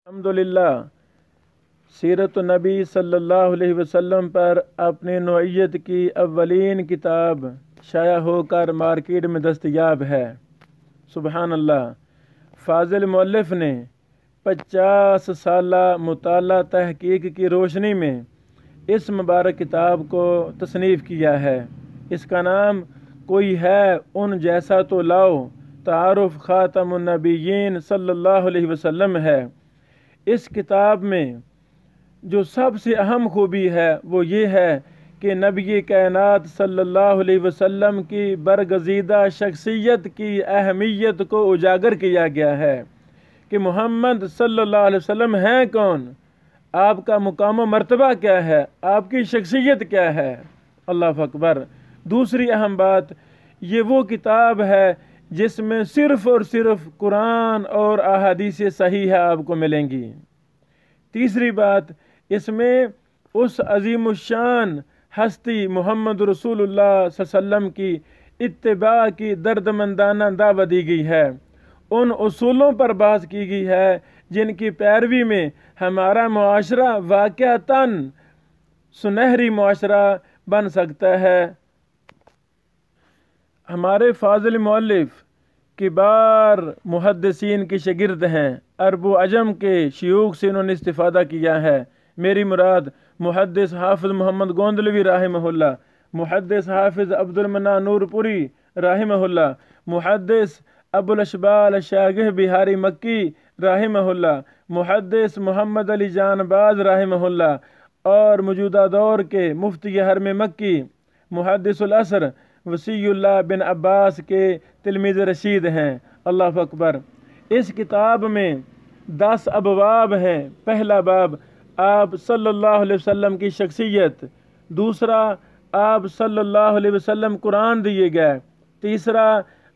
الحمدللہ سیرت النبی صلی اللہ علیہ وسلم پر اپنی نوعیت کی اولین کتاب شائع ہو کر مارکیٹ میں دستیاب ہے۔ سبحان اللہ۔ فاضل مؤلف نے 50 سالہ مطالعہ تحقیق کی روشنی میں اس مبارک کتاب کو تصنیف کیا ہے۔ اس کا نام کوئی ہے ان جیسا تو لاؤ تعارف خاتم النبیین صلی اللہ علیہ وسلم ہے۔ اس کتاب میں جو سب سے اہم خوبی ہے وہ یہ ہے کہ نبی کائنات صلی اللہ علیہ وسلم کی برگزیدہ شخصیت کی اہمیت کو اجاگر کیا گیا ہے کہ محمد صلی اللہ علیہ وسلم ہیں کون، آپ کا مقام و مرتبہ کیا ہے، آپ کی شخصیت کیا ہے۔ اللہ اکبر۔ دوسری اہم بات، یہ وہ کتاب ہے جس میں صرف اور صرف قرآن اور احادیث صحیح آپ کو ملیں گی۔ تیسری بات، اس میں اس عظیم الشان ہستی محمد رسول اللہ صلی اللہ علیہ وسلم کی اتباع کی دردمندانہ دعوت دی گئی ہے، ان اصولوں پر بحث کی گئی ہے جن کی پیروی میں ہمارا معاشرہ واقعتاً سنہری معاشرہ بن سکتا ہے۔ ہمارے فاضل مؤلف کبار محدثین کے شاگرد ہیں، عرب و عجم کے شیوخ سے انہوں نے استفادہ کیا ہے۔ میری مراد محدث حافظ محمد گوندلوی رحمہ اللہ، محدث حافظ عبد المنان نور پوری رحمہ اللہ، محدث ابو الاشبال الشاگہ بہاری مکی رحمہ اللہ، محدث محمد علی جان باز رحمہ اللہ، اور موجودہ دور کے مفتی حرم مکی محدث العصر وصی اللہ بن عباس کے تلمیذ رشید ہیں۔ اللہ اکبر۔ اس کتاب میں 10 ابواب ہیں۔ پہلا باب آپ صلی اللہ علیہ وسلم کی شخصیت، دوسرا آپ صلی اللہ علیہ وسلم قرآن دیے گئے، تیسرا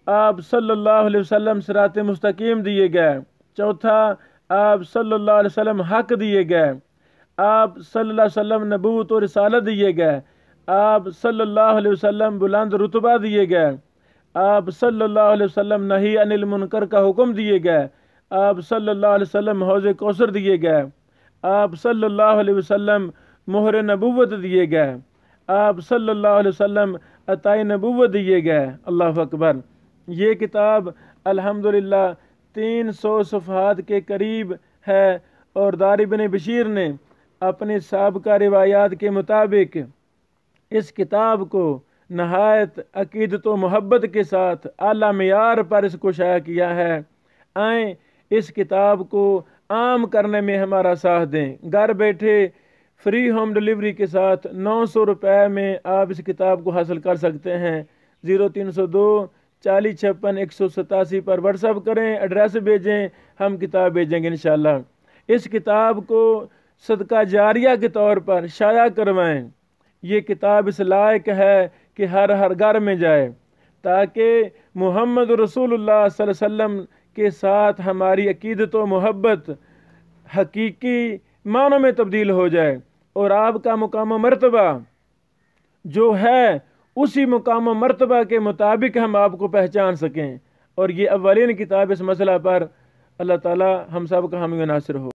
آپ صلی اللہ علیہ وسلم صراط مستقیم دیے گئے، چوتھا آپ صلی اللہ علیہ وسلم حق دیے گئے، آپ صلی اللہ علیہ وسلم نبوت و رسالت دیے گئے، آپ صلی اللہ علیہ وسلم بلند رتبہ دیے گئے، آپ صلی اللہ علیہ وسلم نہی عن المنکر کا حکم دیے گئے، آپ صلی اللہ علیہ وسلم حوض کوثر دیے گئے، آپ صلی اللہ علیہ وسلم مہر نبوت دیے گئے، آپ صلی اللہ علیہ وسلم عطائے نبوت دیے گئے۔ اللہ اکبر۔ یہ کتاب الحمدللہ 300 صفحات کے قریب ہے، اور دار بن بشیر نے اپنی سابقہ روایات کے مطابق اس کتاب کو نہایت عقیدت و محبت کے ساتھ اعلیٰ معیار پر اس کو شائع کیا ہے۔ آئیں اس کتاب کو عام کرنے میں ہمارا ساتھ دیں۔ گھر بیٹھے فری ہوم ڈلیوری کے ساتھ 900 روپے میں آپ اس کتاب کو حاصل کر سکتے ہیں۔ 0302 40 56 187 پر واٹس ایپ کریں، ایڈریس بھیجیں، ہم کتاب بھیجیں گے انشاءاللہ۔ اس کتاب کو صدقہ جاریہ کے طور پر شائع کروائیں۔ یہ کتاب اس لائق ہے کہ ہر گھر میں جائے، تاکہ محمد رسول اللہ صلی اللہ علیہ وسلم کے ساتھ ہماری عقیدت و محبت حقیقی معنوں میں تبدیل ہو جائے، اور آپ کا مقام و مرتبہ جو ہے اسی مقام و مرتبہ کے مطابق ہم آپ کو پہچان سکیں۔ اور یہ اولین کتاب اس مسئلہ پر۔ اللہ تعالی ہم سب کا حامی و ناصر ہو۔